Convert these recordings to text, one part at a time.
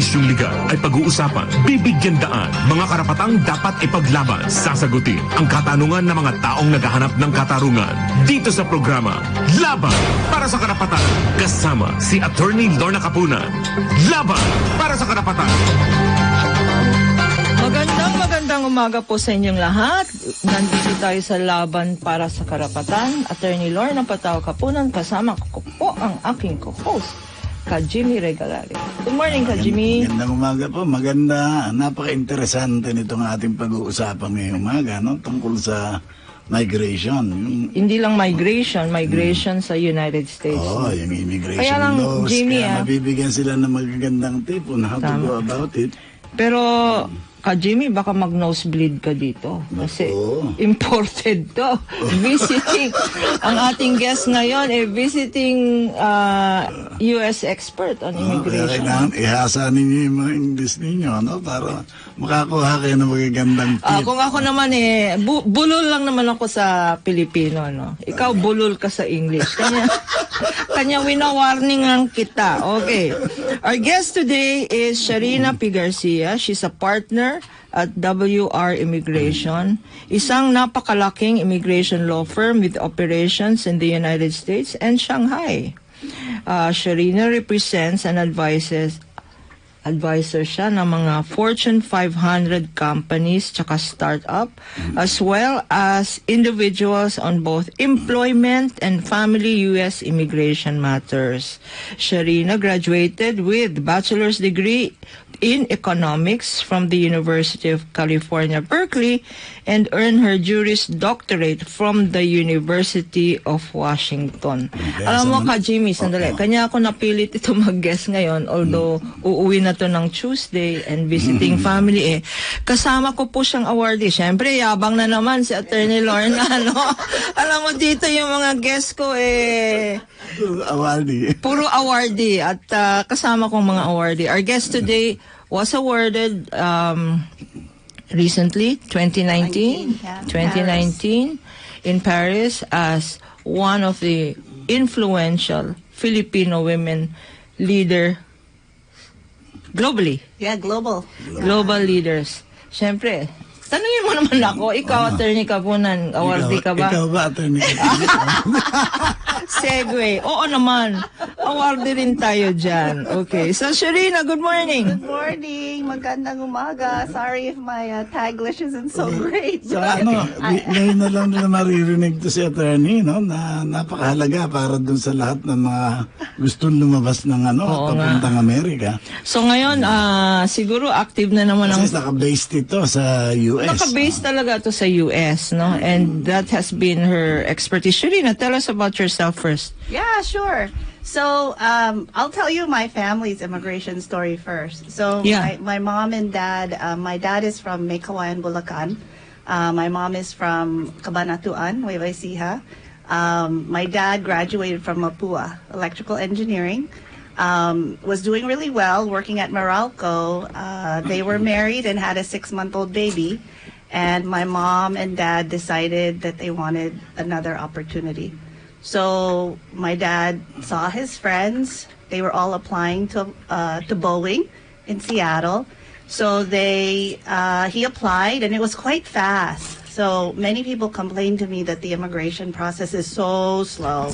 isyung legal ay pag-uusapan, bibigyan daan, mga karapatang dapat ipaglaban, sasagutin ang katanungan ng mga taong naghahanap ng katarungan. Dito sa programa, Laban para sa Karapatan, kasama si Attorney Lorna Capunan. Laban para sa Karapatan. Magandang umaga po sa inyong lahat. Nandito tayo sa Laban para sa Karapatan. Attorney Lorna Capunan, kasama ko po ang aking co-host, Ka-Jimmy Regalari. Good morning, Ka-Jimmy. Magandang umaga po. Maganda. Napaka-interesante nitong ating pag-uusapan ngayong umaga, no? Tungkol sa migration. Hindi lang migration sa United States. Oo, yung immigration kaya lang, laws. Jimmy, kaya nabibigyan sila ng magagandang tip on how to go about it. Pero, Ka-Jimmy, baka mag-nosebleed ka dito. Kasi imported to. Visiting. Ang ating guest ngayon ay visiting US expert on immigration. Kaya kailangan ihasa ninyo yung mga English ninyo, no? Para makakuha kayo ng magagandang tip. Kung ako naman bulol lang naman ako sa Pilipino, no? Ikaw bulol ka sa English. Kanya wina-warning lang kita. Okay. Our guest today is Sharina P. Garcia. She's a partner at WR Immigration, isang napakalaking immigration law firm with operations in the United States and Shanghai. Sharina represents and advisor siya ng mga Fortune 500 companies tsaka startup, as well as individuals on both employment and family U.S. immigration matters. Sharina graduated with bachelor's degree in economics from the University of California, Berkeley, and earned her Juris Doctorate from the University of Washington. Alam mo, Ka-Jimmy, sandali, kanya ako napilit ito mag-guest ngayon, although uuwi na to ng Tuesday and visiting family kasama ko po siyang awardee. Siyempre, yabang na naman si Attorney Lorna, no? Alam mo, dito yung mga guest ko awardee. Puro awardee at kasama kong mga awardee. Our guest today was awarded recently, 2019 in Paris as one of the influential Filipino women leader globally. Yeah, global Leaders. Siyempre, tanungin mo naman ako, ikaw, Attorney Capunan, awardee ka ba? Ikaw ba, Attorney Capunan? Segue. Oo naman. Awardee rin tayo dyan. Okay. So, Sharina, good morning. Good morning. Magandang umaga. Sorry if my Taglish isn't so great. So, ngayon na lang nila maririnig to si Attorney, no? Na napakahalaga para dun sa lahat ng mga gustong lumabas ng papuntang Amerika. So, ngayon, siguro active na naman Kasi naka-based ito sa US. Naka-based talaga ito sa US, no? And that has been her expertise. Sharina, tell us about yourself first. Yeah, sure. So, I'll tell you my family's immigration story first. So, my mom and dad, my dad is from Meycauayan, Bulacan. My mom is from Cabanatuan, Nueva Ecija. My dad graduated from Mapua, electrical engineering. Was doing really well, working at Meralco. They were married and had a 6-month-old baby. And my mom and dad decided that they wanted another opportunity. So my dad saw his friends. They were all applying to Boeing in Seattle. So he applied, and it was quite fast. So many people complained to me that the immigration process is so slow.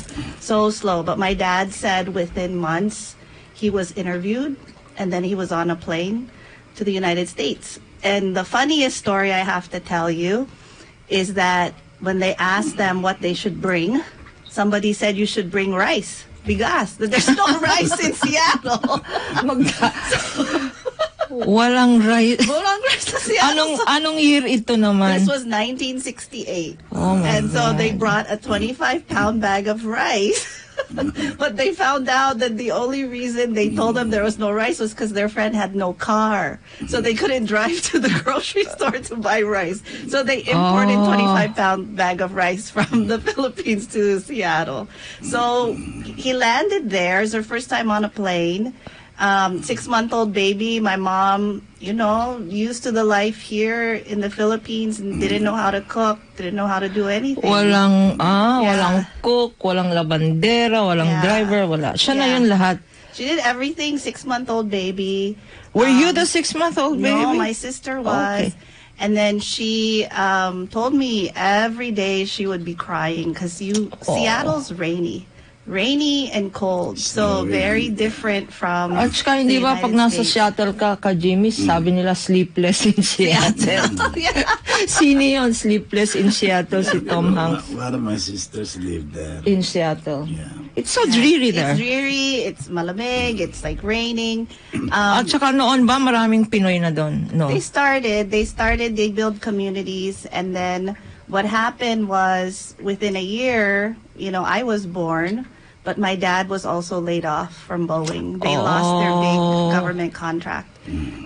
But my dad said within months he was interviewed, and then he was on a plane to the United States. And the funniest story I have to tell you is that when they asked them what they should bring, somebody said you should bring rice. Bigas. There's no rice in Seattle. Walang rice. Walang rice sa Seattle. Anong year ito naman? This was 1968. Oh my and so God. they brought a 25-pound bag of rice. But they found out that the only reason they told them there was no rice was because their friend had no car. So they couldn't drive to the grocery store to buy rice. So they imported 25-pound bag of rice from the Philippines to Seattle. So he landed there. It's her first time on a plane. 6-month-old baby. My mom, used to the life here in the Philippines and didn't know how to cook, didn't know how to do anything. Walang cook, walang labandera, walang driver, wala. Siya na yun lahat. She did everything, 6-month-old baby. Were you the 6-month-old baby? No, my sister was. Okay. And then she told me every day she would be crying because Seattle's rainy and cold. So very different from At saka hindi ba pag nasa Seattle ka, Jimmy, sabi nila sleepless in Seattle. Sino yun? Sleepless in Seattle, si Tom Hanks. One of my sisters lived there. In Seattle. Yeah. It's so dreary there. It's dreary, it's malamig, it's like raining. At saka noon ba maraming Pinoy na doon? No. They build communities, and then what happened was within a year, I was born, but my dad was also laid off from Boeing. They lost their big government contract.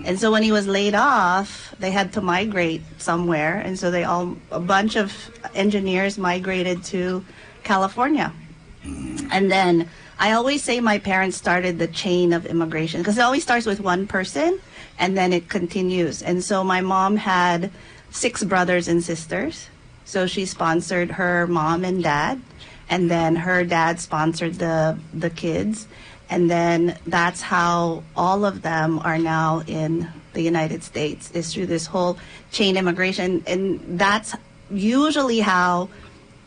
And so when he was laid off, they had to migrate somewhere. And so a bunch of engineers migrated to California. And then I always say my parents started the chain of immigration because it always starts with one person and then it continues. And so my mom had 6 brothers and sisters. So she sponsored her mom and dad, and then her dad sponsored the kids. And then that's how all of them are now in the United States, is through this whole chain immigration. And that's usually how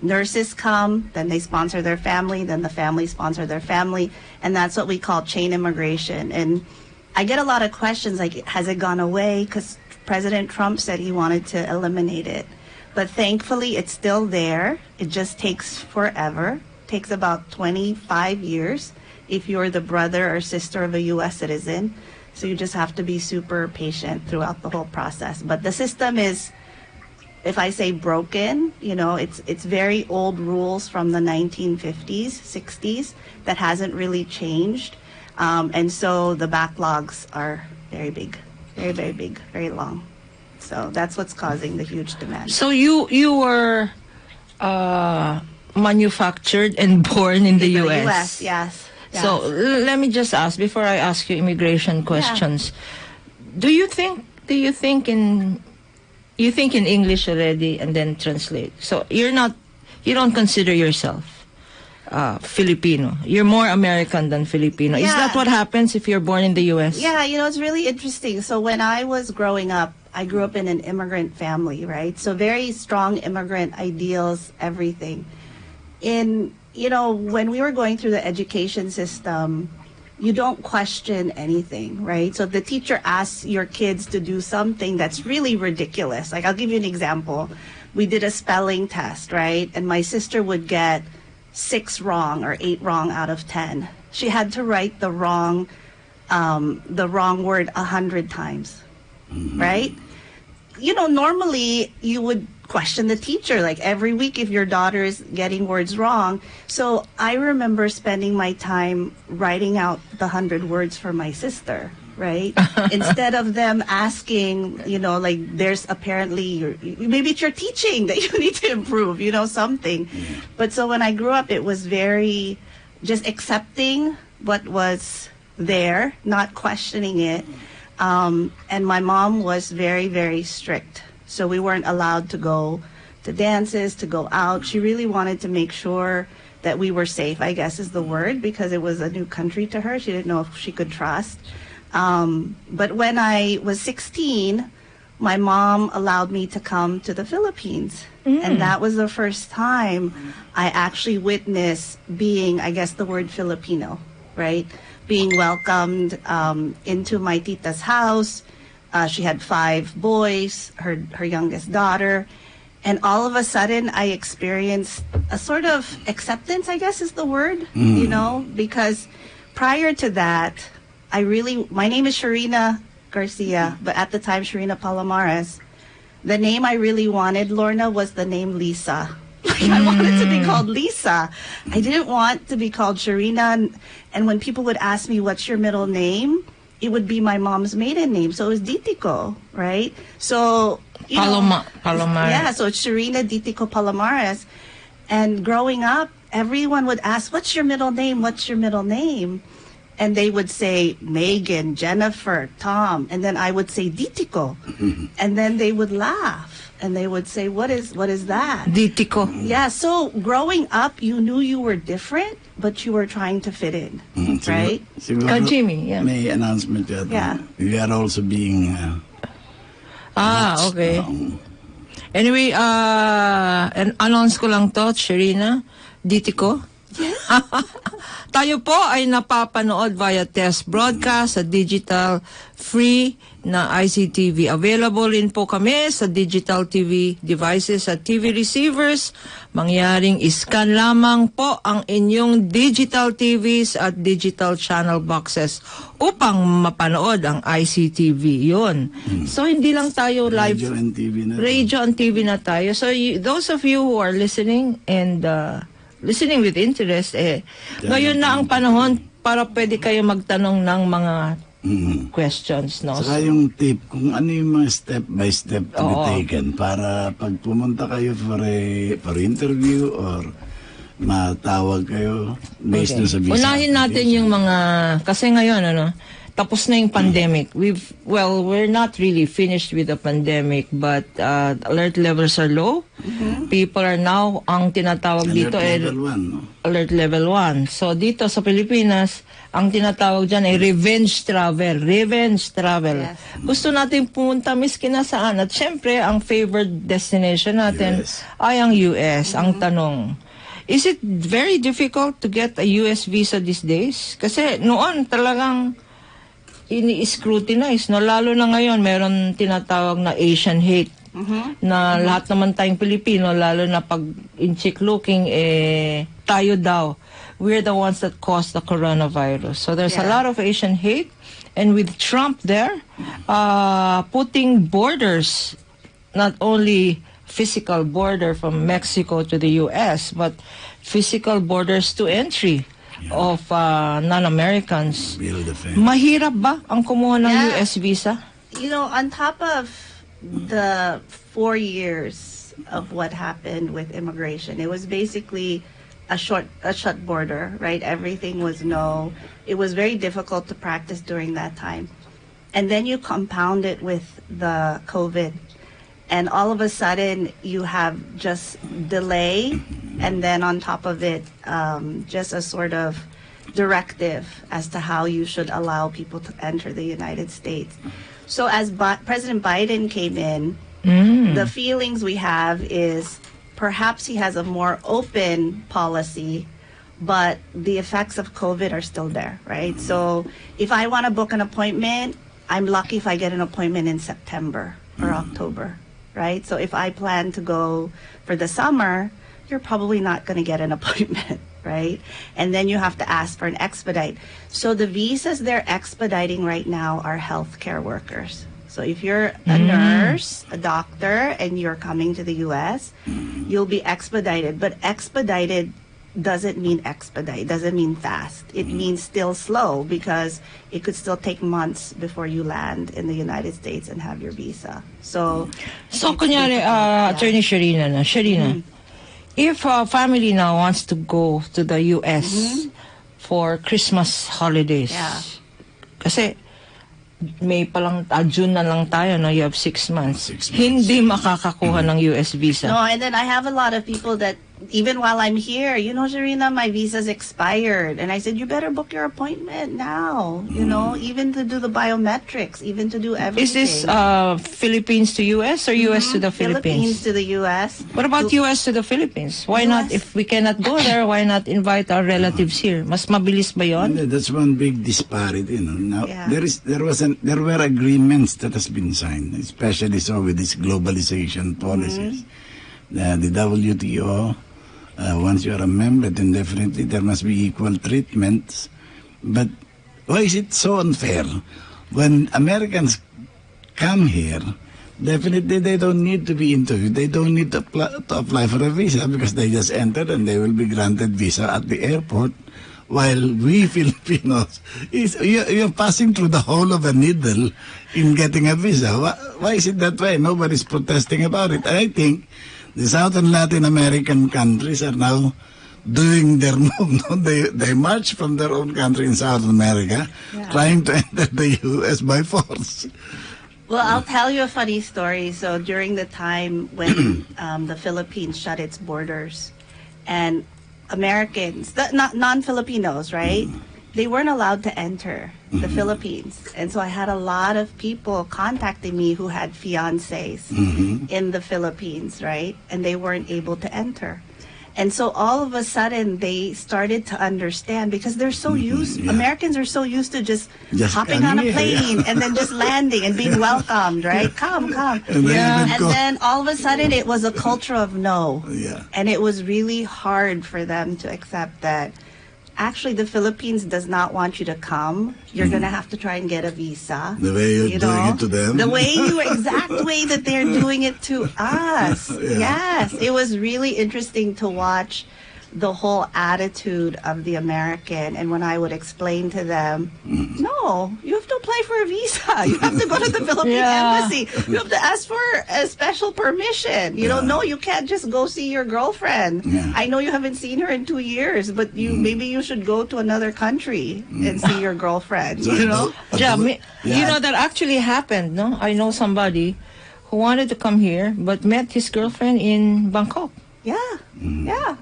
nurses come, then they sponsor their family, then the family sponsor their family, and that's what we call chain immigration. And I get a lot of questions like, has it gone away? Because President Trump said he wanted to eliminate it. But thankfully, it's still there. It just takes forever. It takes about 25 years if you're the brother or sister of a U.S. citizen. So you just have to be super patient throughout the whole process. But the system is, if I say broken, it's very old rules from the 1950s, 60s that hasn't really changed. And so the backlogs are very big, very, very big, very long. So that's what's causing the huge demand. So you were manufactured and born in the U.S. Yes. So let me just ask, before I ask you immigration questions, do you think in English already and then translate? So you don't consider yourself Filipino. You're more American than Filipino. Yeah. Is that what happens if you're born in the U.S.? Yeah, it's really interesting. So when I was growing up, I grew up in an immigrant family, right? So very strong immigrant ideals, everything. When we were going through the education system, you don't question anything, right? So if the teacher asks your kids to do something that's really ridiculous, like I'll give you an example. We did a spelling test, right? And my sister would get 6 wrong or 8 wrong out of 10. She had to write the wrong word 100 times, right? Normally you would question the teacher, like every week if your daughter is getting words wrong. So I remember spending my time writing out the 100 words for my sister, right? Instead of them asking, like there's apparently, maybe it's your teaching that you need to improve, something. But so when I grew up, it was very just accepting what was there, not questioning it. And my mom was very, very strict. So we weren't allowed to go to dances, to go out. She really wanted to make sure that we were safe, I guess is the word, because it was a new country to her. She didn't know if she could trust. But when I was 16, my mom allowed me to come to the Philippines. And that was the first time I actually witnessed being, I guess the word Filipino, right? Being welcomed into my tita's house. She had 5 boys, her youngest daughter. And all of a sudden, I experienced a sort of acceptance, I guess is the word, because prior to that, my name is Sharina Garcia, but at the time, Sharina Palomares. The name I really wanted, Lorna, was the name Lisa. I wanted to be called Lisa. I didn't want to be called Sharina. And when people would ask me, what's your middle name? It would be my mom's maiden name. So it was Ditico, right? So, Palomares. Yeah, so it's Sharina Ditico Palomares. And growing up, everyone would ask, what's your middle name? What's your middle name? And they would say, Megan, Jennifer, Tom. And then I would say, Ditico. And then they would laugh. And they would say, what is that? Ditico. Yeah, so growing up, you knew you were different. but you were trying to fit in, right? Jimmy, yeah. May announcement yata. Yeah. We are also being watched. Okay. Anyway, announce ko lang to, Sherina, Ditiko. Tayo po ay napapanood via test broadcast sa digital free na ICTV. Available rin po kami sa digital TV devices at TV receivers. Mangyaring iscan lamang po ang inyong digital TVs at digital channel boxes upang mapanood ang ICTV. Yun. So, hindi lang tayo live. Radio and TV na. Radio and TV na tayo. So, those of you who are listening and listening with interest, ngayon na ang panahon para pwede kayo magtanong ng mga questions, no? Saka yung tip, kung ano yung mga step by step to be taken para pag pumunta kayo for interview or matawag kayo based na sa visa. Unahin natin yung mga, kasi ngayon, tapos na yung pandemic. We're not really finished with the pandemic, but alert levels are low. People are now, ang tinatawag dito level 1, no? Alert level 1. So dito sa Pilipinas, ang tinatawag dyan ay revenge travel. Revenge travel. Yes. Gusto natin pumunta miski na saan. At syempre, ang favored destination natin ay ang US. Ang tanong, is it very difficult to get a US visa these days? Kasi noon talagang ini-scrutinize, no? Lalo na ngayon, meron tinatawag na Asian hate. Na lahat naman tayong Pilipino, lalo na pag in chick looking, tayo daw. We're the ones that caused the coronavirus. So there's a lot of Asian hate. And with Trump there, putting borders, not only physical border from Mexico to the US, but physical borders to entry of non-Americans. Mahirap ba ang kumuha ng US visa? You know, on top of the 4 years of what happened with immigration, it was basically a shut border, right? Everything was no. It was very difficult to practice during that time. And then you compound it with the COVID. And all of a sudden, you have just delay, and then on top of it, just a sort of directive as to how you should allow people to enter the United States. So as President Biden came in, the feelings we have is perhaps he has a more open policy, but the effects of COVID are still there, right? So if I want to book an appointment, I'm lucky if I get an appointment in September or October. Right? So if I plan to go for the summer, you're probably not going to get an appointment, right? And then you have to ask for an expedite. So the visas they're expediting right now are healthcare workers. So if you're a nurse, a doctor, and you're coming to the U.S., you'll be expedited. But expedited doesn't mean expedite, doesn't mean fast. It means still slow because it could still take months before you land in the United States and have your visa. So kunyari, Attorney Sherina, if a family now wants to go to the US for Christmas holidays, kasi May pa lang, June na lang tayo, no? You have 6 months. Hindi makakakuha ng US visa. No, and then I have a lot of people that, even while I'm here, you know, Sharina, my visa's expired. And I said, you better book your appointment now, you know, even to do the biometrics, even to do everything. Is this Philippines to US or US to the Philippines? Philippines to the US. What about US to the Philippines? Why not, if we cannot go there, why not invite our relatives here? Mas mabilis ba yun? That's one big disparity, you know. Now, there were agreements that has been signed, especially so with these globalization policies. The WTO, once you are a member, then definitely there must be equal treatment. But why is it so unfair? When Americans come here, definitely they don't need to be interviewed. They don't need to apply for a visa because they just entered and they will be granted visa at the airport. While we Filipinos, you're passing through the hole of a needle in getting a visa. Why is it that way? Nobody's protesting about it. I think the South and Latin American countries are now doing their move. No? They march from their own country in South America, trying to enter the U.S. by force. Well, I'll tell you a funny story. So during the time when the Philippines shut its borders, and Americans, not non-Filipinos, right? They weren't allowed to enter the Philippines. And so I had a lot of people contacting me who had fiancés in the Philippines, right? And they weren't able to enter. And so all of a sudden they started to understand, because they're so used, Americans are so used to just hopping on a plane and then just landing and being welcomed, right? Come. And then all of a sudden it was a culture of no. Yeah. And it was really hard for them to accept that actually the Philippines does not want you to come. You're going to have to try and get a visa. The way you're doing it to them. The exact way that they're doing it to us. Yes. It was really interesting to watch the whole attitude of the American. And when I would explain to them, no, you have to apply for a visa. You have to go to the Philippine embassy. You have to ask for a special permission. You know, no, you can't just go see your girlfriend. I know you haven't seen her in 2 years, but maybe you should go to another country and see your girlfriend. You know? You know, that actually happened, no? I know somebody who wanted to come here, but met his girlfriend in Bangkok. Yeah.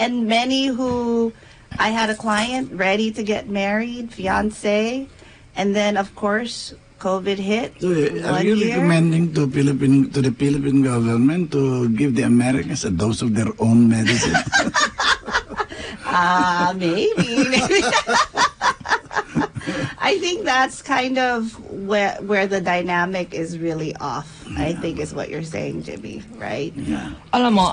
And many who, I had a client ready to get married, fiance, and then of course COVID hit. So, are you recommending to the Philippine government to give the Americans a dose of their own medicine? Maybe. I think that's kind of where the dynamic is really off. I think is what you're saying, Jimmy, right? Yeah. Alam mo,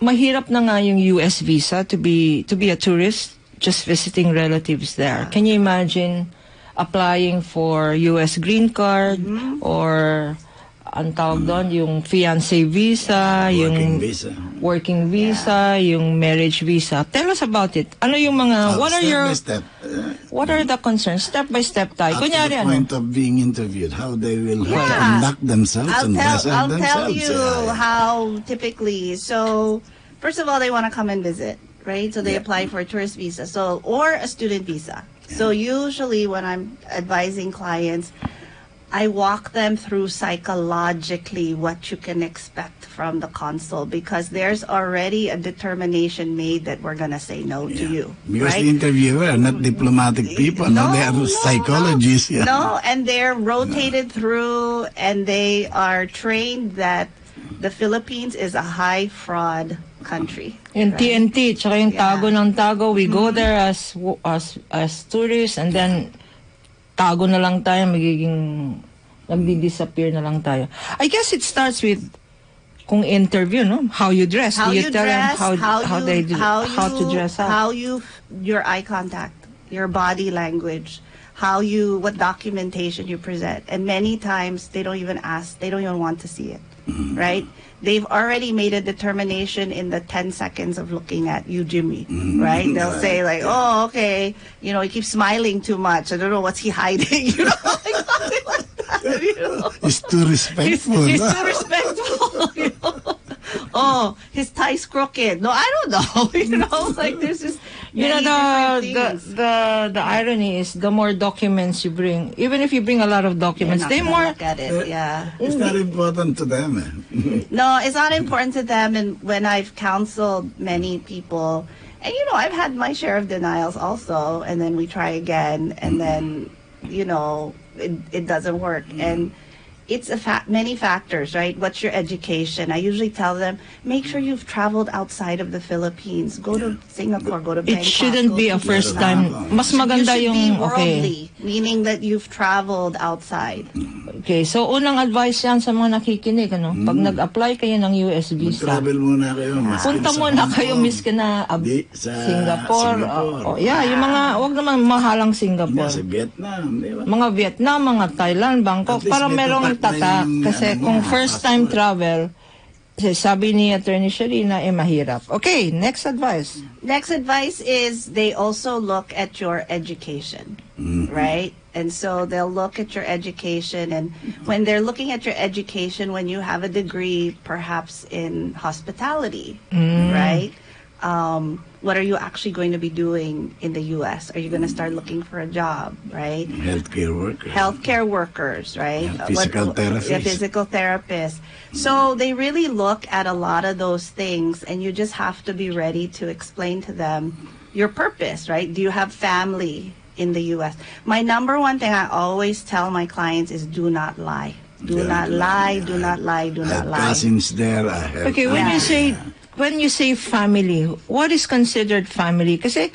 mahirap na nga yung US visa to be a tourist just visiting relatives there. Can you imagine applying for US green card or ang tawag doon, yung fiancé visa, working visa, yung marriage visa. Tell us about it. Ano yung mga, what are the concerns? Step by step tayo. Kunyari, the point of being interviewed, how they will have to conduct themselves and dress up themselves. I'll tell you how typically. So, first of all, they want to come and visit, right? So they apply for a tourist visa, or a student visa. So usually when I'm advising clients, I walk them through psychologically what you can expect from the consul, because there's already a determination made that we're going to say no to you. Because right? the interviewer are not diplomatic people, no, they are psychologists. No. No, and they're rotated through, and they are trained that the Philippines is a high fraud country. Yung right? TNT, tsaka yung tago ng tago, we go there as tourists, and then tago na lang tayo, magiging nagdi-disappear na lang tayo. I guess it starts with kung interview, no? How you dress. How Do you tell dress, them how to dress up? Your eye contact, your body language, what documentation you present. And many times they don't even ask, they don't even want to see it, right? They've already made a determination in the 10 seconds of looking at you, Jimmy, right? They'll say like, oh, okay, you know, he keeps smiling too much. I don't know what's he hiding, you know, like something like that, you know. He's too respectful. He's too respectful, you know. Oh, his tie's crooked. No, I don't know, you know, like there's just the irony is the more documents you bring, even if you bring a lot of documents, they more look at it. It's not important to them. No, it's not important to them. And when I've counseled many people, and you know, I've had my share of denials also, and then we try again, and then you know, it doesn't work. And it's many factors, right? What's your education? I usually tell them, make sure you've traveled outside of the Philippines. Go to Singapore, go to Bangkok. It shouldn't be a first time. Mas maganda you should yung, be worldly, meaning that you've traveled outside. Okay, so unang advice yan sa mga nakikinig, ano? Pag nag-apply kayo ng US visa, travel muna kayo. Punta muna kayo, miski na Singapore. Yung mga, wag naman mahalang Singapore. Sa Vietnam, di ba? Mga Vietnam, mga Thailand, Bangkok, para merong tatak. Kasi kung first time travel, sabi ni Attorney Sharina, mahirap. Okay, next advice. Next advice is they also look at your education, right? And so they'll look at your education, and when they're looking at your education, when you have a degree, perhaps in hospitality, right? what are you actually going to be doing in the U.S.? Are you going to start looking for a job, right? Healthcare workers, right? Physical therapists. Yeah, physical therapists. So they really look at a lot of those things, and you just have to be ready to explain to them your purpose, right? Do you have family in the U.S.? My number one thing I always tell my clients is do not lie. Do not lie, do not lie, do not lie. Cousins there. Okay, when you say family, what is considered family? Kasi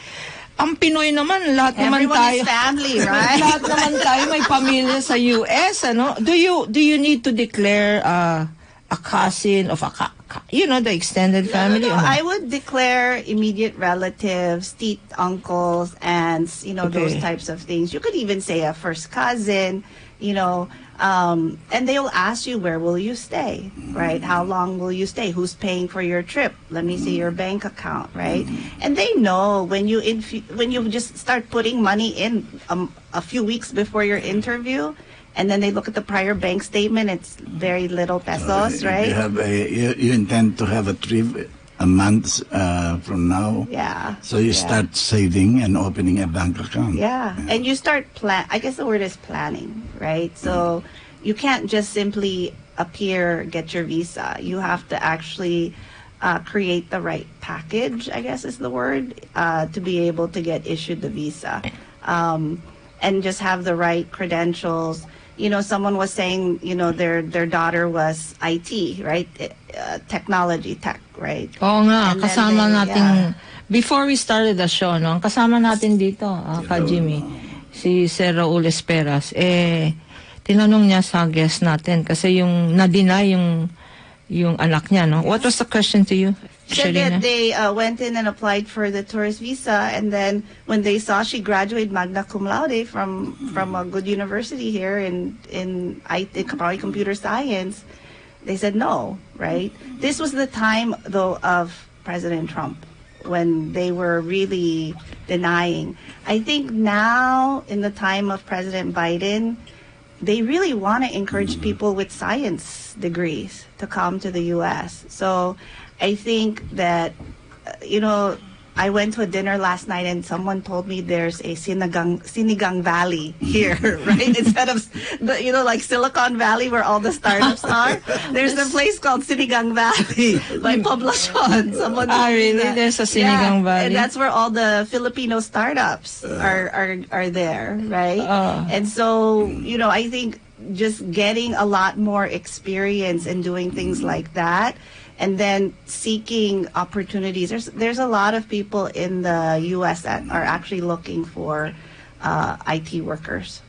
ang Pinoy naman, lahat naman Everyone tayo. is family, right? Lahat naman tayo may pamilya sa US, ano? Do you need to declare a cousin of the extended family? No, I would declare immediate relatives, aunts, aunts, those types of things. You could even say a first cousin, and they'll ask you, where will you stay, right? How long will you stay? Who's paying for your trip? Let me see your bank account, right? And they know when you just start putting money in a few weeks before your interview, and then they look at the prior bank statement, it's very little pesos, right? You intend to have a trip a month from now. Yeah. So you start saving and opening a bank account. Yeah. And you start I guess the word is planning, right? So you can't just simply appear, get your visa. You have to actually create the right package, I guess is the word, to be able to get issued the visa. And just have the right credentials. Someone was saying, their daughter was IT, right? Technology, tech, right? Oo nga, kasama natin, before we started the show, ang kasama natin dito, ka Jimmy, si Sir Raul Esperas, tinanong niya sa guest natin, kasi yung na-deny yung anak niya, no? What was the question to you? Said that they went in and applied for the tourist visa, and then when they saw she graduated magna cum laude from a good university here in probably computer science, they said no, right? This was the time though of President Trump when they were really denying. I think now in the time of President Biden, they really want to encourage people with science degrees to come to the U.S. So I think that, I went to a dinner last night and someone told me there's a Sinigang Valley here, right? Instead of, like Silicon Valley where all the startups are, there's a place called Sinigang Valley by Poblacion. Really? There's a Sinigang Valley? And that's where all the Filipino startups are there, right? And so, I think just getting a lot more experience and doing things like that, and then seeking opportunities. There's a lot of people in the U.S. that are actually looking for IT workers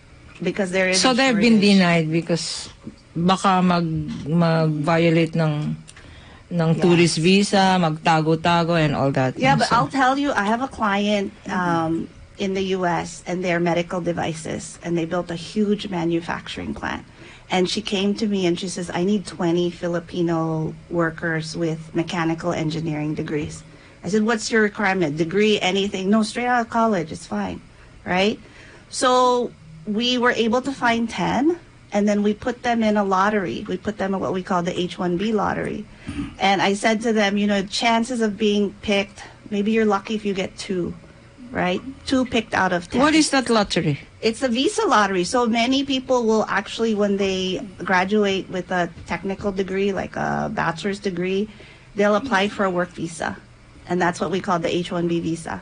because there is. So they've been denied because baka mag-violate ng tourist visa, magtago-tago and all that. Yeah, but I'll tell you, I have a client in the U.S. and they're medical devices, and they built a huge manufacturing plant. And she came to me and she says, I need 20 Filipino workers with mechanical engineering degrees. I said, what's your requirement? Degree, anything? No, straight out of college, it's fine, right? So we were able to find 10, and then we put them in a lottery. We put them in what we call the H-1B lottery. And I said to them, chances of being picked, maybe you're lucky if you get 2, right? 2 picked out of 10. What is that lottery? It's a visa lottery. So many people will actually, when they graduate with a technical degree, like a bachelor's degree, they'll apply for a work visa. And that's what we call the H-1B visa,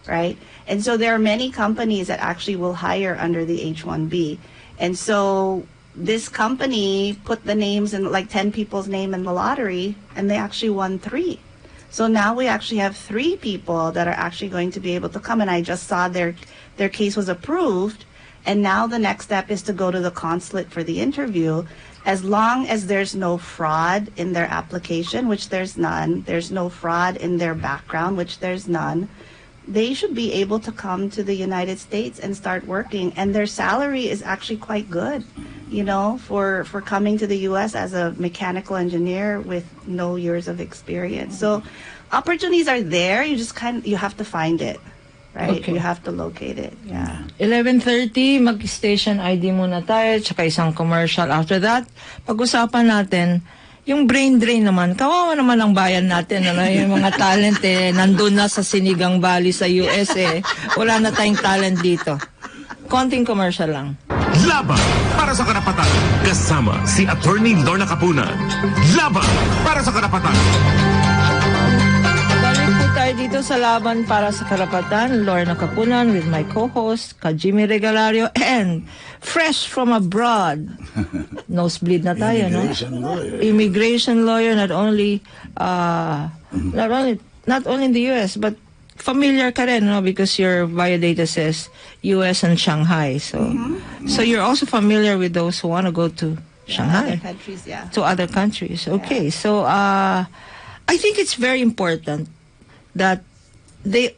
right? And so there are many companies that actually will hire under the H-1B. And so this company put the names in, like 10 people's name in the lottery, and they actually won 3. So now we actually have 3 people that are actually going to be able to come, and I just saw their case was approved, and now the next step is to go to the consulate for the interview. As long as there's no fraud in their application, which there's none, there's no fraud in their background, which there's none, they should be able to come to the United States and start working, and their salary is actually quite good, for coming to the U.S. as a mechanical engineer with no years of experience. So opportunities are there. You have to find it, right? Okay. You have to locate it. Yeah. 11:30, mag-station ID muna tayo, tsaka isang commercial. After that, pag-usapan natin yung brain drain naman, kawawa naman ang bayan natin, ano, yung mga talent nandun na sa Sinigang Valley sa US wala na tayong talent dito. Konting commercial lang. Laban para sa karapatan. Kasama si Attorney Lorna Capunan. Laban para sa karapatan. Balik po tayo dito sa Laban para sa Karapatan. Lorna Capunan with my co-host, Jimmy Regalario, and fresh from abroad. Nosebleed na tayo, no? Immigration lawyer, not only in the US, but familiar ka rin, no? Because your biodata says US and Shanghai. So you're also familiar with those who want to go to Shanghai. Other countries, yeah. To other countries. Okay. Yeah. So I think it's very important that they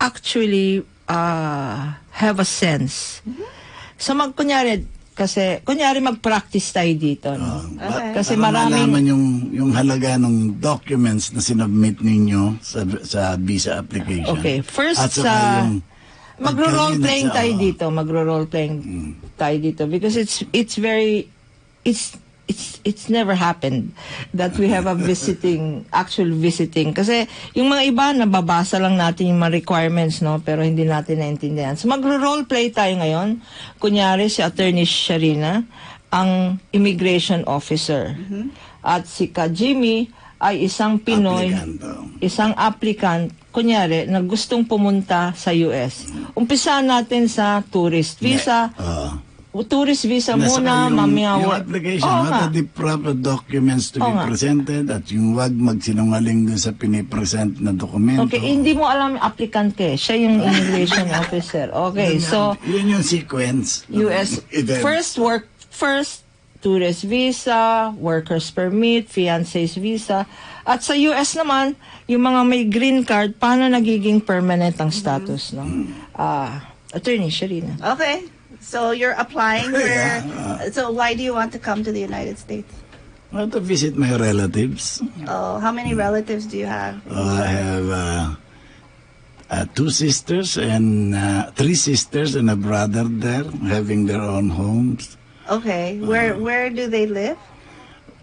actually have a sense. So kunyari mag-practice tayo dito. No? Okay. Kasi maraming yung halaga ng documents na sinubmit ninyo sa visa application. Okay, first magro-role playing tayo dito, because it's never happened that we have a actual visiting. Kasi yung mga iba, nababasa lang natin yung mga requirements, no? Pero hindi natin naintindihan. So magro-roleplay tayo ngayon. Kunyari, si Attorney Sharina, ang immigration officer. At si Jimmy ay isang Pinoy, isang applicant, kunyari, na gustong pumunta sa US. Umpisahan natin sa tourist visa. Tourist visa muna, mamaya. Yung application, what are the proper documents to be presented at yung wag magsinungaling dun sa pinipresent na dokumento. Okay, hindi mo alam yung applicant ka. Siya yung immigration officer. Okay, so yun yung sequence. US, first tourist visa, worker's permit, fiancé's visa. At sa US naman, yung mga may green card, paano nagiging permanent ang status, no? Attorney Sharina. Okay. So you're applying so why do you want to come to the United States? I want to visit my relatives. Oh, how many relatives do you have? I have 2 sisters and 3 sisters and a brother there having their own homes. Okay. Where do they live?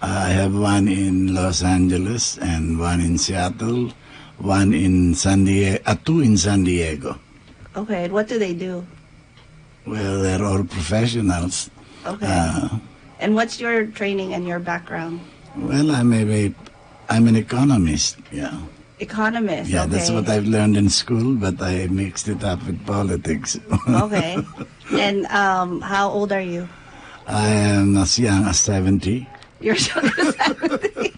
I have one in Los Angeles and one in Seattle, one in San Diego, 2 in San Diego. Okay. What do they do? Well, they're all professionals. Okay. And what's your training and your background? Well, I'm an economist. Yeah. Economist. Yeah, okay. That's what I've learned in school, but I mixed it up with politics. Okay. And how old are you? I am as young as 70. You're young as 70.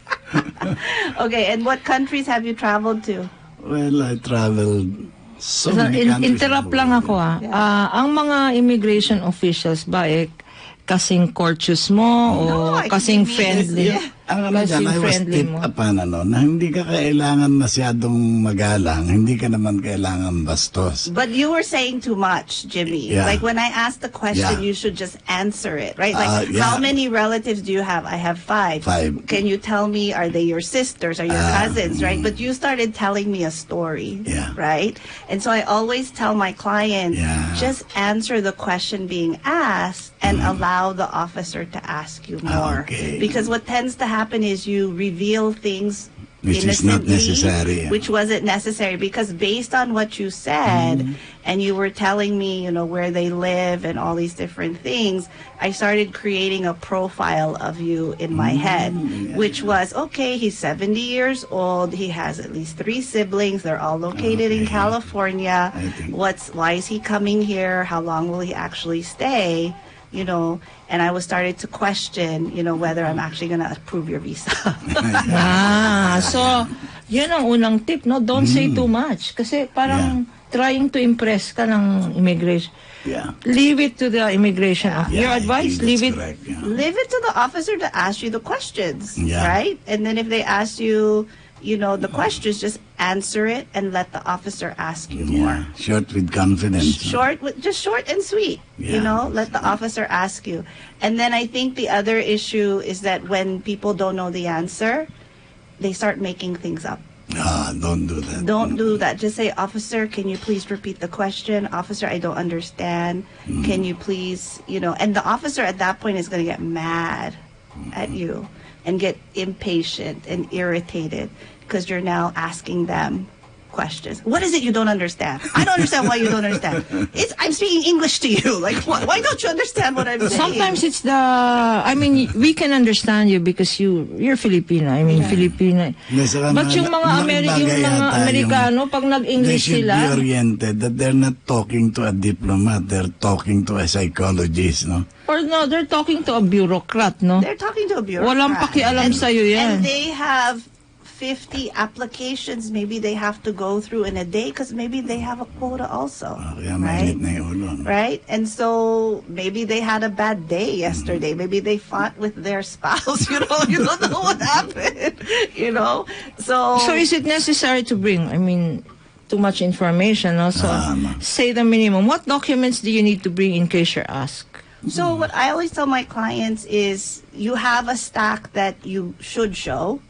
Okay. And what countries have you traveled to? Well, I traveled. So interrupt lang ako ang mga immigration officials ba kasing courteous mo o kasing friendly? Ang I was tipped upon na hindi ka kailangan masyadong magalang, hindi ka naman kailangan bastos. But you were saying too much, Jimmy. Yeah. Like when I asked the question, you should just answer it, right? Like how many relatives do you have? I have 5. 5. Can you tell me, are they your sisters, are your cousins, right? But you started telling me a story, right? And so I always tell my clients, just answer the question being asked and allow the officer to ask you more. Okay. Because what tends to happen is you reveal things which is not necessary, which wasn't necessary, because based on what you said and you were telling me, where they live and all these different things, I started creating a profile of you in my head, which was, okay, he's 70 years old, he has at least 3 siblings, they're all located in California. Why is he coming here? How long will he actually stay? And I was started to question, whether I'm actually going to approve your visa. So, yun ang unang tip, no? Don't say too much. Kasi parang trying to impress ka ng immigration. Yeah. Leave it to the immigration officer. Your advice, leave it. Leave it to the officer to ask you the questions, right? And then if they ask you, the questions, just answer it and let the officer ask you more. Short with confidence. Just short and sweet. Let the officer ask you. And then I think the other issue is that when people don't know the answer, they start making things up. Don't do that. Don't do that. Just say, officer, can you please repeat the question? Officer, I don't understand. Can you please, and the officer at that point is going to get mad at you. and get impatient and irritated because you're now asking them questions. What is it you don't understand? I don't understand why you don't understand. I'm speaking English to you. Like, why don't you understand what I'm saying? Sometimes it's we can understand you because you're Filipino. Filipino. But yung mga Amerikano, pag nag-English sila, they should be oriented that they're not talking to a diplomat, they're talking to a psychologist, no? Or no, they're talking to a bureaucrat, no? They're talking to a bureaucrat. Walang pakialam sa'yo yan. And they have 50 applications maybe they have to go through in a day because maybe they have a quota also, right? Right? And so maybe they had a bad day yesterday. Maybe they fought with their spouse, you don't know what happened, So is it necessary to bring, too much information also? Say the minimum. What documents do you need to bring in case you're asked? So what I always tell my clients is you have a stack that you should show.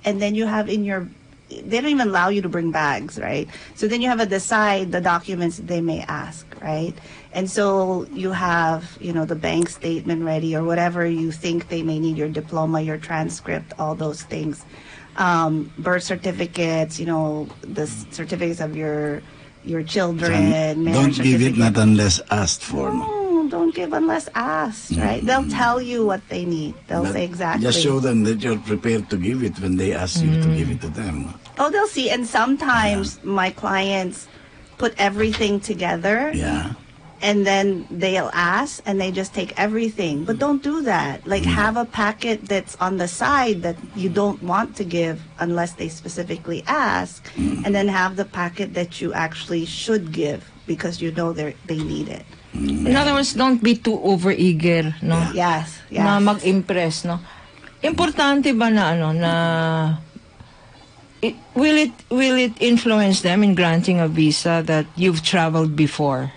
And then you have they don't even allow you to bring bags, right? So then you have to decide the documents they may ask, right? And so you have, the bank statement ready or whatever you think they may need, your diploma, your transcript, all those things. Birth certificates, the certificates of your children. Don't give it not unless asked for. Don't give unless asked, right? They'll tell you what they need. They'll say exactly. Just show them that you're prepared to give it when they ask you to give it to them. Oh, they'll see. And sometimes my clients put everything together. Yeah. And then they'll ask and they just take everything. But don't do that. Like have a packet that's on the side that you don't want to give unless they specifically ask. And then have the packet that you actually should give because you know they need it. In other words, don't be too overeager, no? Yes. Na mag-impress, no? Importante ba na will it influence them in granting a visa that you've traveled before?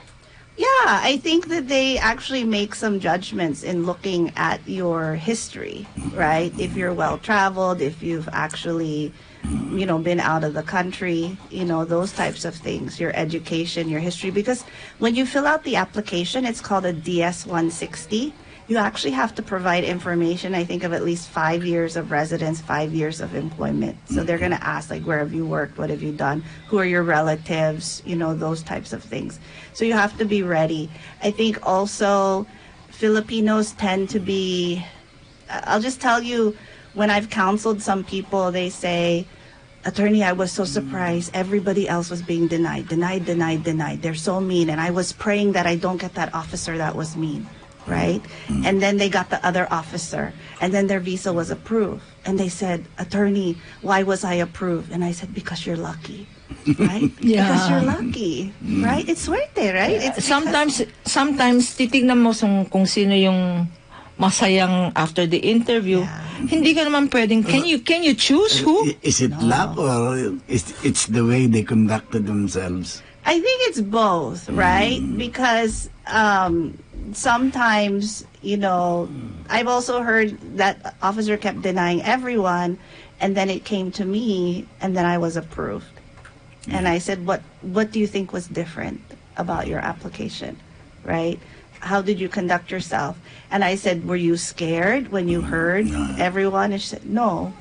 Yeah, I think that they actually make some judgments in looking at your history, right? If you're well traveled, if you've actually been out of the country, those types of things, your education, your history. Because when you fill out the application, it's called a DS-160. You actually have to provide information, I think, of at least 5 years of residence, 5 years of employment. So they're going to ask, like, where have you worked? What have you done? Who are your relatives? Those types of things. So you have to be ready. I think also Filipinos tend to be, I'll just tell you, when I've counseled some people, they say, attorney, I was so surprised. Everybody else was being denied. They're so mean. And I was praying that I don't get that officer that was mean, right? And then they got the other officer. And then their visa was approved. And they said, attorney, why was I approved? And I said, because you're lucky. Right? Because you're lucky. Right? It's suerte, right? It's sometimes titignan mo kung sino yung masayang after the interview. Hindi ka naman pwedeng, can you choose who? Is it luck or it's the way they conducted themselves? I think it's both, right? Because sometimes, I've also heard that officer kept denying everyone, and then it came to me, and then I was approved. And I said, what do you think was different about your application, right? How did you conduct yourself? And I said, were you scared when you heard everyone? And she said, no,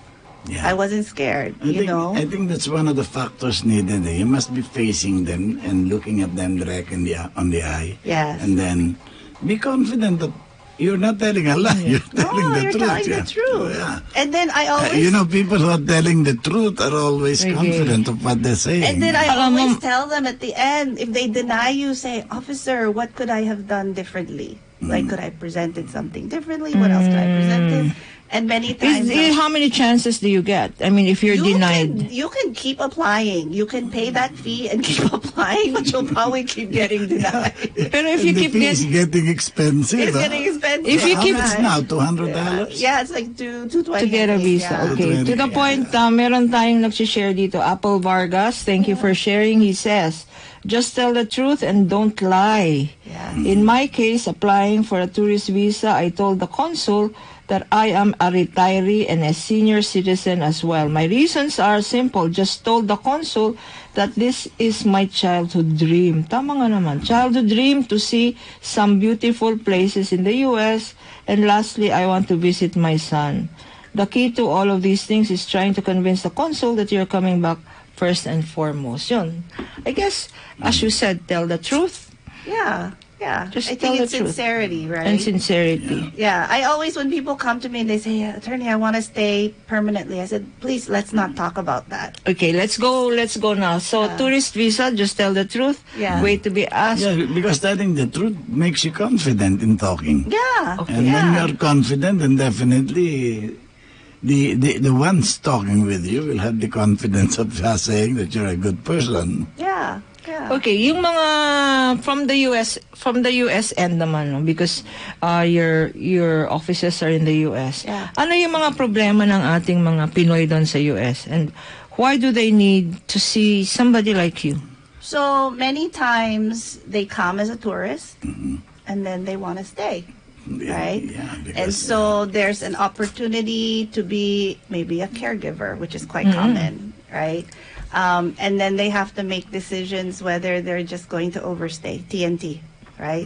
I wasn't scared, I think that's one of the factors needed. You must be facing them and looking at them directly on the eye. Yes. And then be confident that you're not telling a lie. You're telling the truth. Telling the truth. Yeah. And then I always... people who are telling the truth are always confident of what they're saying. And then I always tell them at the end, if they deny you, say, officer, what could I have done differently? Like, could I presented something differently? What else could I presented? And many times... how many chances do you get? I mean, if you're denied... You can keep applying. You can pay that fee and keep applying, but you'll probably keep getting denied. But if you keep getting expensive. It's getting expensive. If you keep... How much now? $200? Yeah, it's like $220. To get a visa. Okay. To the point, meron tayong nag-share dito. Apple Vargas, thank you for sharing. He says, just tell the truth and don't lie. Yeah. In my case, applying for a tourist visa, I told the consul that I am a retiree and a senior citizen as well. My reasons are simple. Just told the consul that this is my childhood dream. Tama nga naman. Childhood dream to see some beautiful places in the U.S. And lastly, I want to visit my son. the key to all of these things is trying to convince the consul that you're coming back first and foremost. Yun. I guess, as you said, tell the truth. Yeah. Just I tell think it's the truth. sincerity, right? And sincerity. Yeah. I always, when people come to me and they say, attorney, I want to stay permanently, I said, please, let's not talk about that. Okay, let's go now. So, tourist visa, just tell the truth. Yeah. Wait to be asked. Yeah, because telling the truth makes you confident in talking. Yeah. Okay. And when you're confident, then definitely the ones talking with you will have the confidence of saying that you're a good person. Yeah. Okay, yung mga from the US end naman, no? Because your offices are in the US. Yeah. Ano yung mga problema ng ating mga Pinoy doon sa US, and why do they need to see somebody like you? So many times they come as a tourist and then they want to stay. Right? Yeah, because, and so there's an opportunity to be maybe a caregiver, which is quite common, right? And then they have to make decisions whether they're just going to overstay, TNT, right?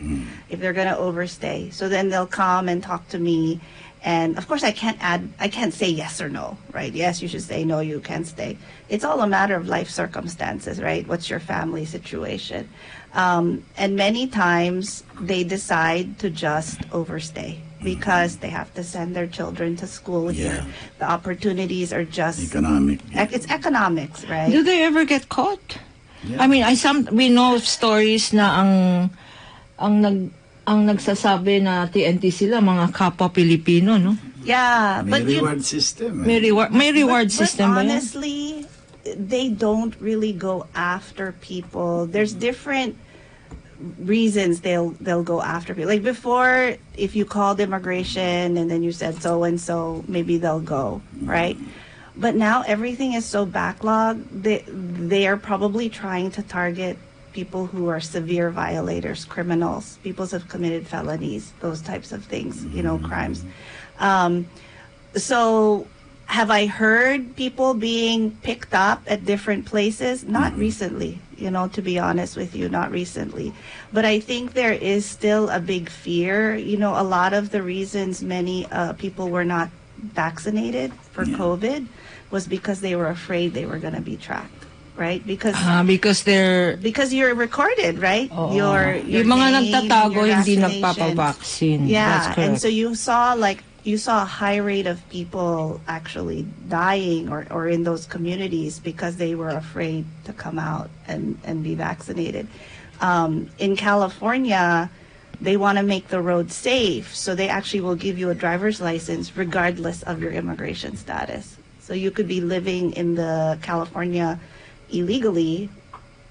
If they're going to overstay. So then they'll come and talk to me. And of course I can't say yes or no, right? Yes, you should stay. No, you can't stay. It's all a matter of life circumstances, right? What's your family situation? And many times they decide to just overstay because they have to send their children to school here. The opportunities are just economic. It's economics, right? Do they ever get caught? Yeah. I mean, we know of stories na ang nagsasabi na TNT sila mga kapwa Pilipino, no? Yeah, May but reward system. May reward system but ba yan? honestly, they don't really go after people. There's different reasons they'll go after people. Like before, if you called immigration and then you said so and so, maybe they'll go, right? But now everything is so backlogged. They are probably trying to target people who are severe violators, criminals, people who have committed felonies, those types of things, crimes. So have I heard people being picked up at different places? Not recently, to be honest with you, not recently. But I think there is still a big fear. A lot of the reasons many people were not vaccinated for COVID was because they were afraid they were going to be tracked. Right? Because you're recorded, right? Your yung mga name, nagtatago your hindi vaccination. nagpapavaccine. Yeah, That's correct. and so you saw a high rate of people actually dying or in those communities because they were afraid to come out and be vaccinated. In California, they want to make the road safe, so they actually will give you a driver's license regardless of your immigration status. So you could be living in the California illegally,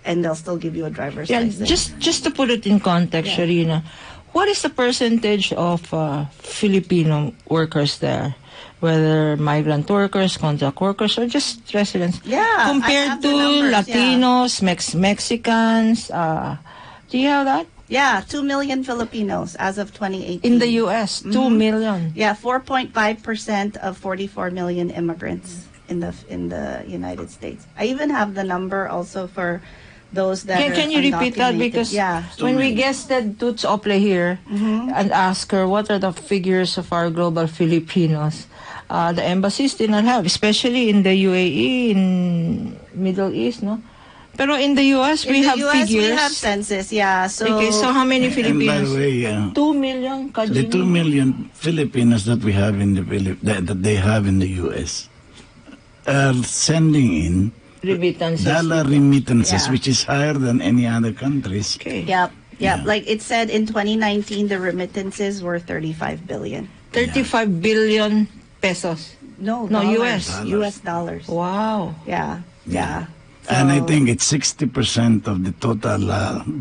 and they'll still give you a driver's license. Just to put it in context, Sharina, what is the percentage of Filipino workers there, whether migrant workers, contract workers, or just residents? Yeah, compared to Latinos, Mexicans. Do you have that? Yeah, 2 million Filipinos as of 2018. In the U.S., 2 million. Yeah, 4.5% of 44 million immigrants in the United States. I even have the number also for those that are Can you repeat that? Because when we guested Toots Ople here and asked her what are the figures of our global Filipinos, the embassies did not have, especially in the UAE, in Middle East, no? Pero in the US, we have figures. We have census, So, okay, so how many Filipinos? And by the way, 2 million. the 2 million Filipinos that we have in that they have in the US are sending in dollar remittances, which is higher than any other countries. Okay. Yep. Like it said in 2019, the remittances were 35 billion. 35 billion pesos. No, US. US dollars. Wow. Yeah. And I think it's 60% of the total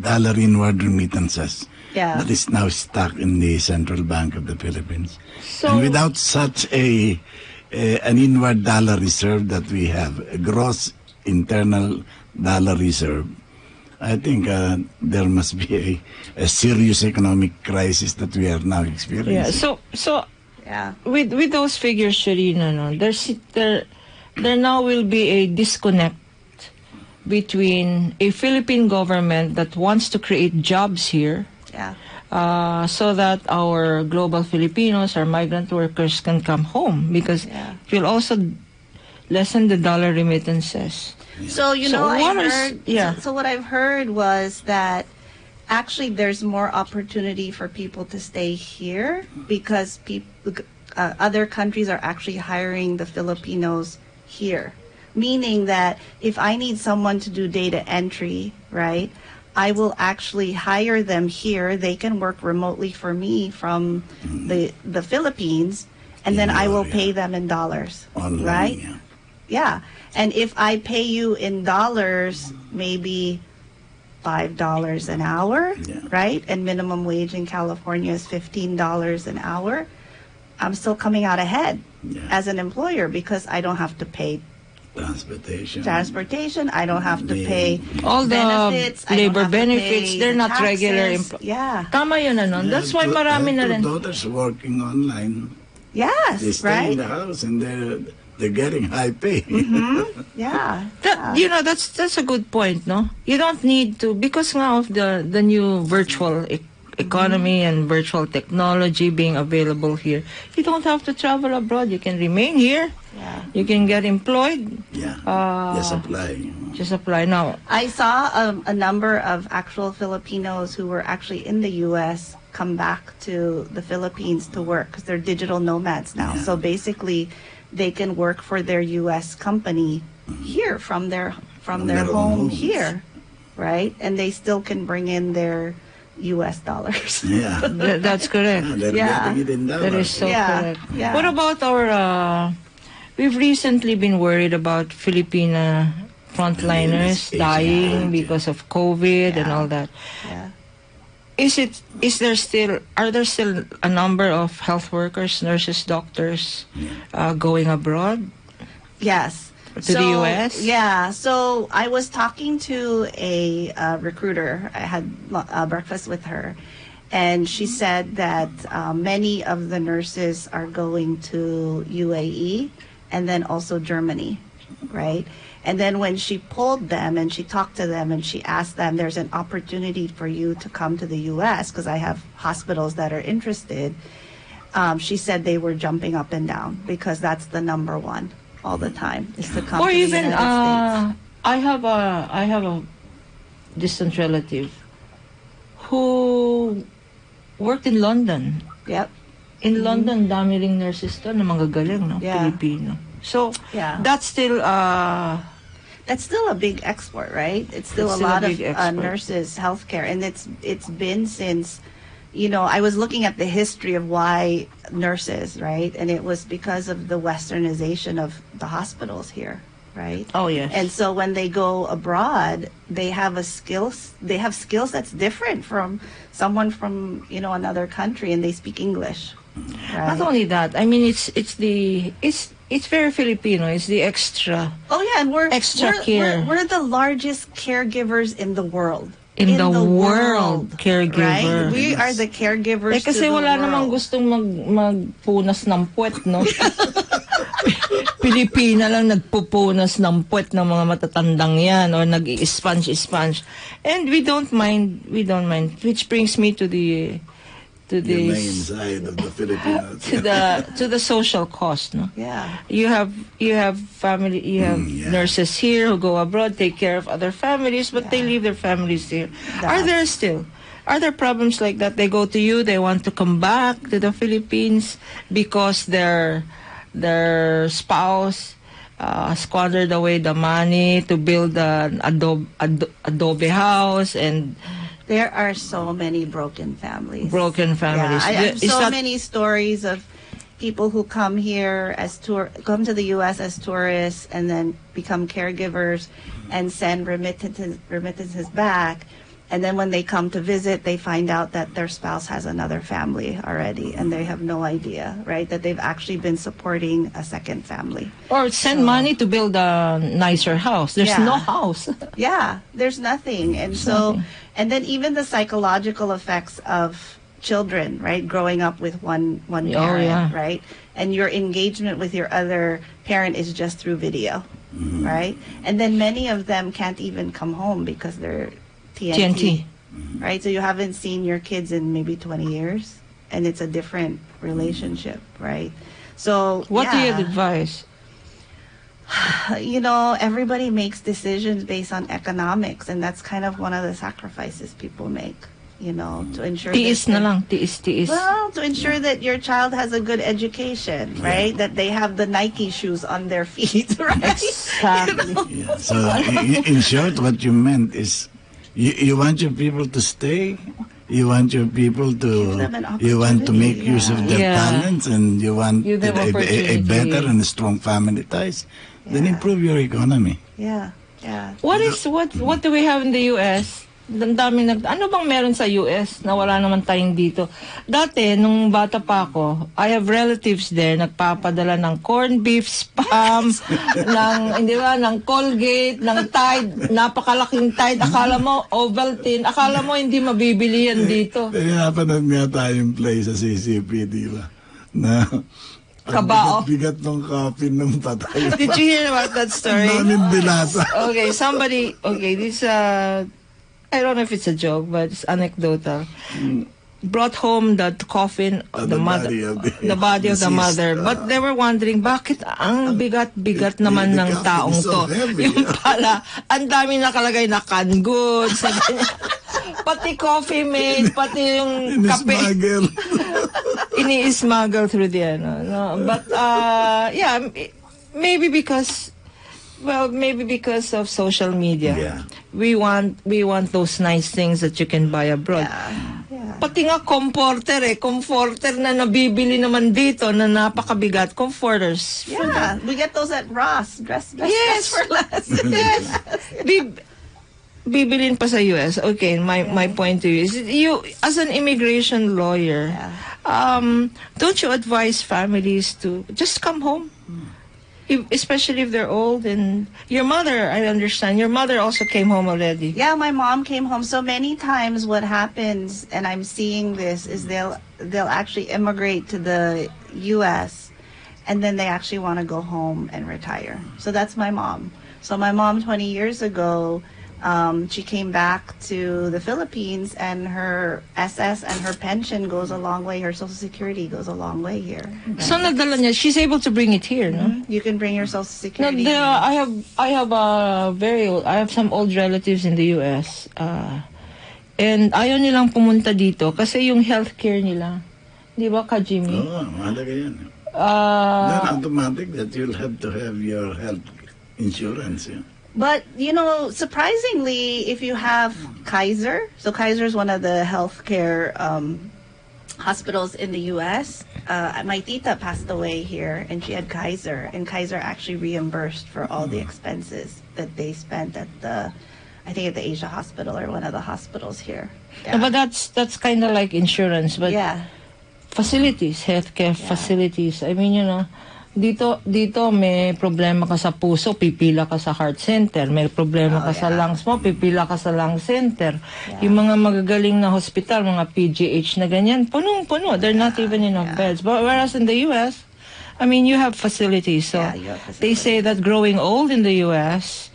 dollar inward remittances that is now stuck in the Central Bank of the Philippines. So, and without such an inward dollar reserve that we have, a gross internal dollar reserve, I think there must be a serious economic crisis that we are now experiencing. With those figures, Sharina, there now will be a disconnect between a Philippine government that wants to create jobs here, so that our global Filipinos, our migrant workers can come home, because it will also lessen the dollar remittances. So, so what I've heard was that actually there's more opportunity for people to stay here because other countries are actually hiring the Filipinos here. Meaning that if I need someone to do data entry, right, I will actually hire them here. They can work remotely for me from the Philippines, and then I will pay them in dollars, right? Yeah. And if I pay you in dollars, maybe $5 an hour, right? And minimum wage in California is $15 an hour. I'm still coming out ahead as an employer because I don't have to pay transportation. I don't have to pay all the benefits, labor benefits. They're not regular employees. Tama yun, ano? That's why marami na rin. Daughters working online. Yes, they stay in the house and they're getting high pay. That's a good point, no? You don't need to, because now of the new virtual economy and virtual technology being available here, you don't have to travel abroad. You can remain here. You can get employed. Just apply now. I saw a number of actual Filipinos who were actually in the U.S. come back to the Philippines to work because they're digital nomads now. So basically, they can work for their U.S. company here from their home here, right? And they still can bring in their U.S. dollars. That's correct. That is so correct. What about our? We've recently been worried about Filipina frontliners dying because of COVID and all that. Are there still a number of health workers, nurses, doctors going abroad? Yes. To the U.S.? Yeah. So I was talking to a recruiter. I had breakfast with her. And she said that many of the nurses are going to UAE and then also Germany, right? And then when she polled them and she talked to them and she asked them, there's an opportunity for you to come to the U.S. because I have hospitals that are interested. She said they were jumping up and down because that's the number one all the time is to come to the United States. I have a distant relative who worked in London. Yep. In London, dami ring nurses doon na magagaling, no? Filipino. So, that's still a big export, right? It's still a lot of nurses, healthcare, and it's been since, I was looking at the history of why nurses, right? And it was because of the westernization of the hospitals here, right? Oh, yes. And so when they go abroad, they have skills that's different from someone from, another country, and they speak English. Right? Not only that, I mean, it's very Filipino. It's the extra. Oh yeah, and we're care. We're the largest caregivers in the world. In the world, Right? caregiver. We are the caregivers to the world. Kasi wala namang gustong magpunas ng puwet, no? Pilipina lang nagpupunas ng puwet ng mga matatandang yan or nag-i-sponge. And we don't mind, which brings me to the main side of the Filipinos. to the social cost, no? Yeah. You have family, nurses here who go abroad, take care of other families, but they leave their families here. Are there problems like that? They go to you, they want to come back to the Philippines because their spouse squandered away the money to build an adobe house, and there are so many broken families. Yeah, I have so many stories of people who come here come to the U.S. as tourists and then become caregivers and send remittances back. And then when they come to visit, they find out that their spouse has another family already, and they have no idea, right? That they've actually been supporting a second family. Or send money to build a nicer house. There's no house. There's nothing. And and then even the psychological effects of children, right? Growing up with one parent, right? And your engagement with your other parent is just through video, right? And then many of them can't even come home because they're TNT. right? So you haven't seen your kids in maybe 20 years, and it's a different relationship, right? So what do you advise? You know, everybody makes decisions based on economics, and that's kind of one of the sacrifices people make, you know, to ensure tiis na lang, tiis. Well, to ensure that your child has a good education, right? That they have the Nike shoes on their feet, right? Exactly. You know? Yeah. So in short, what you meant is you want your people to stay. You want your people to, you want to make use of their talents, and you want a better and strong family ties. Then improve your economy. Yeah. What do we have in the US? Ang daming ano bang meron sa US na wala naman tayong dito? Dati, nung bata pa ako, I have relatives there, nagpapadala ng corned beef, spam, ng Colgate, ng Tide, napakalaking Tide. Akala mo, Ovaltine, akala mo hindi mabibili yan dito. Kaya napanood nga tayong play sa CCP, di ba? Na Kabao. Bigat ng coffin ng patay. Did you hear about that story? Daming binasa. Okay, this I don't know if it's a joke, but it's anecdotal. Brought home the coffin of the mother, the body of the mother. But they were wondering, bakit ang bigat-bigat naman ng taong to? Yung pala, ang dami nakalagay na canned goods, pati coffee mate, pati yung kape. Ini-smuggle through the no? But, yeah, maybe because of social media. Yeah. We want those nice things that you can buy abroad. Yeah. Pati nga comforter na nabibili naman dito na napakabigat. Comforters. Yeah, we get those at Ross. Dress for less. Yes. Bibilin pa sa US. Okay, my point to you is, you as an immigration lawyer, don't you advise families to just come home? Especially if they're old, and your mother, I understand, your mother also came home already. Yeah, my mom came home. So many times what happens, and I'm seeing this, is they'll actually immigrate to the U.S. and then they actually want to go home and retire. So that's my mom. So my mom 20 years ago, she came back to the Philippines, and her SS and her pension goes a long way. Her Social Security goes a long way here. So nadala niya, she's able to bring it here, no? You can bring your Social No, Security. I have some old relatives in the US, and ayaw nilang pumunta dito kasi yung healthcare nila, di ba, Ka Jimmy? Mahalaga yan. Then automatic that you'll have to have your health insurance. Yeah. But, you know, surprisingly, if you have Kaiser, so Kaiser is one of the healthcare hospitals in the U.S. My tita passed away here, and she had Kaiser, and Kaiser actually reimbursed for all the expenses that they spent at the Asia Hospital, or one of the hospitals here. Yeah. No, but that's kind of like insurance, but facilities, healthcare facilities. I mean, you know, dito may problema ka sa puso, pipila ka sa heart center. May problema ka sa lungs mo, pipila ka sa lung center. Yung mga magagaling na hospital, mga PGH na ganyan, punong-puno. They're not even enough beds. But whereas in the US, I mean, you have facilities. So they say that growing old in the US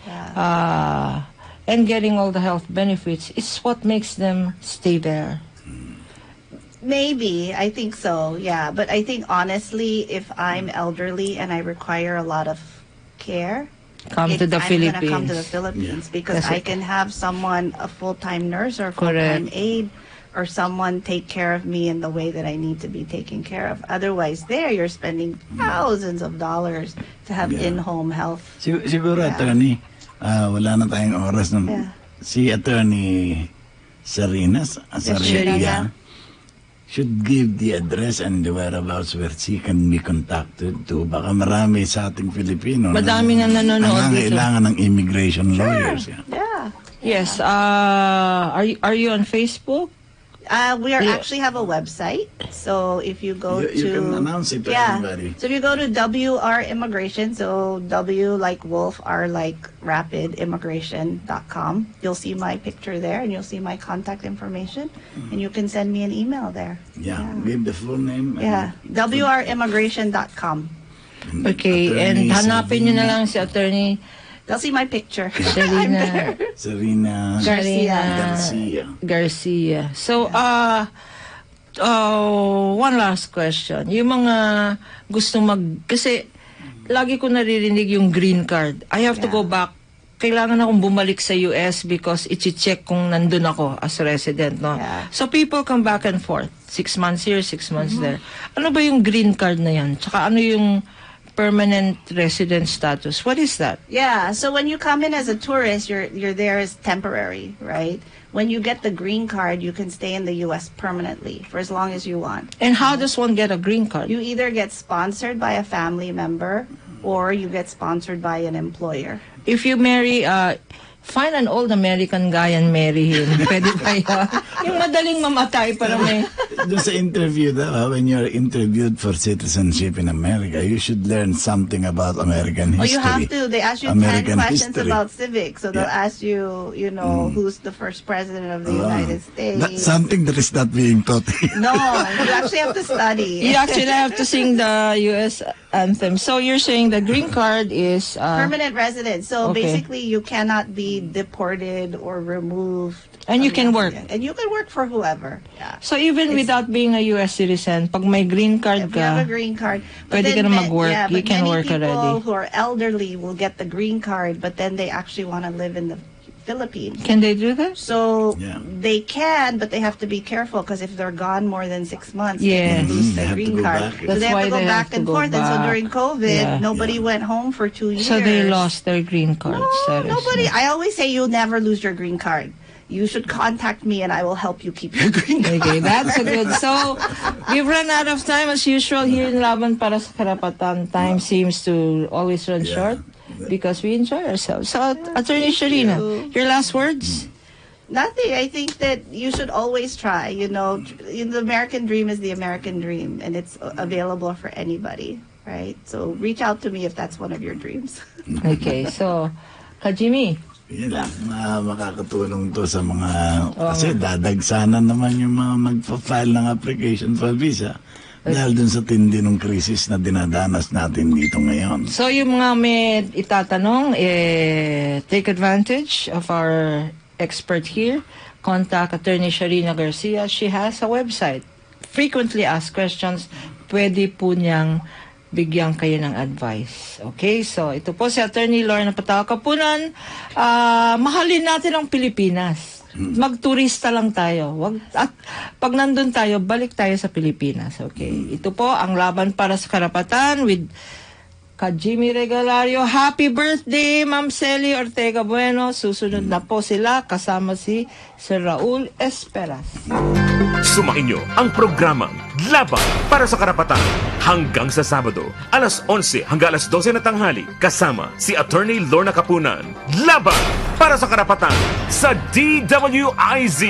and getting all the health benefits is what makes them stay there. Maybe, I think so, yeah. But I think honestly, if I'm elderly and I require a lot of care, I'm going to come to the Philippines because I can have someone, a full-time nurse or full-time aide, or someone take care of me in the way that I need to be taken care of. Otherwise, there you're spending thousands of dollars to have in-home health. Siguro, attorney, wala na tayong oras ng si attorney Sarinas, should give the address and the whereabouts where she can be contacted to. Baka marami sa ating Filipino madami nga nanonood dito. Kailangan ng immigration lawyers. Yes. Are you on Facebook? We actually have a website. So if you go you can announce it to everybody. So if you go to WR Immigration, so W like Wolf, R like Rapid Immigration.com, you'll see my picture there, and you'll see my contact information, and you can send me an email there. Give the full name. WRimmigration.com. Okay, and hanapin nyo na lang si Attorney They'll see my picture. Serena. Serena Garcia. So, one last question. Yung mga gusto kasi lagi ko naririnig yung green card. I have to go back. Kailangan akong bumalik sa US because i-check kung nandun ako as resident, no? Yeah. So people come back and forth. 6 months here, 6 months there. Ano ba yung green card na yan? Tsaka ano yung permanent resident status? What is that? Yeah, so when you come in as a tourist, you're there as temporary, right? When you get the green card, you can stay in the U.S. permanently for as long as you want. And how does one get a green card? You either get sponsored by a family member or you get sponsored by an employer. If you marry, find an old American guy and marry him. Pwede ba yan? Yung madaling mamatay para may... Doon sa interview daw, when you're interviewed for citizenship in America, you should learn something about American Oh, history. you have to. They ask you American 10 questions history. about civics. So they'll ask you, who's the first president of the United States. That's something that is not being taught. No, you actually have to study. You actually have to sing the U.S. anthem. So you're saying the green card is... Permanent resident. So Okay. basically, you cannot be deported or removed. And you can work. And you can work for whoever. Yeah. So even without being a U.S. citizen, pag may green card If you have a ka, green card, pwede ka na mag-work. You but can many work people already. who are elderly will get the green card, but then they actually want to live in the Philippines. can they do that? So Yeah. they can, but they have to be careful because if they're gone more than 6 months, Yes. they can lose They their have to green go card. back. So That's they have why to go they back have to and go forth. And so back. during COVID, Yeah. nobody went home for 2 years. So they lost their green card No, status. nobody. I always say you'll never lose your green card. You should contact me and I will help you keep your green card. Okay, that's a good. So, we've run out of time as usual here in Laban para sa Karapatan. Time seems to always run short because we enjoy ourselves. So, Attorney Sharina, your last words? Nothing. I think that you should always try. The American dream is the American dream, and it's available for anybody, right? So reach out to me if that's one of your dreams. Okay, so, Kajimi, Yan lang, makakatulong to sa mga, kasi dadagsanan naman yung mga magpa-file ng application for visa dahil dun sa tindi ng krisis na dinadanas natin dito ngayon. so yung mga may itatanong, take advantage of our expert here. Contact Attorney Sharina Garcia. She has a website. Frequently asked questions. Pwede po niyang bigyan kayo ng advice. Okay? So, ito po si Attorney Lorna Patao Kapunan. Mahalin natin ang Pilipinas. Magturista lang tayo. At pag nandun tayo, balik tayo sa Pilipinas. Okay? Ito po ang Laban para sa Karapatan with Jimmy Regalario. Happy birthday, Ma'am Celi Ortega Bueno. Susunod na po sila kasama si Sir Raul Esperas. Sumain niyo ang programang Laban para sa Karapatan hanggang sa Sabado, alas 11 hanggang alas 12 na tanghali, kasama si Attorney Lorna Kapunan. Laban para sa Karapatan sa DWIZ.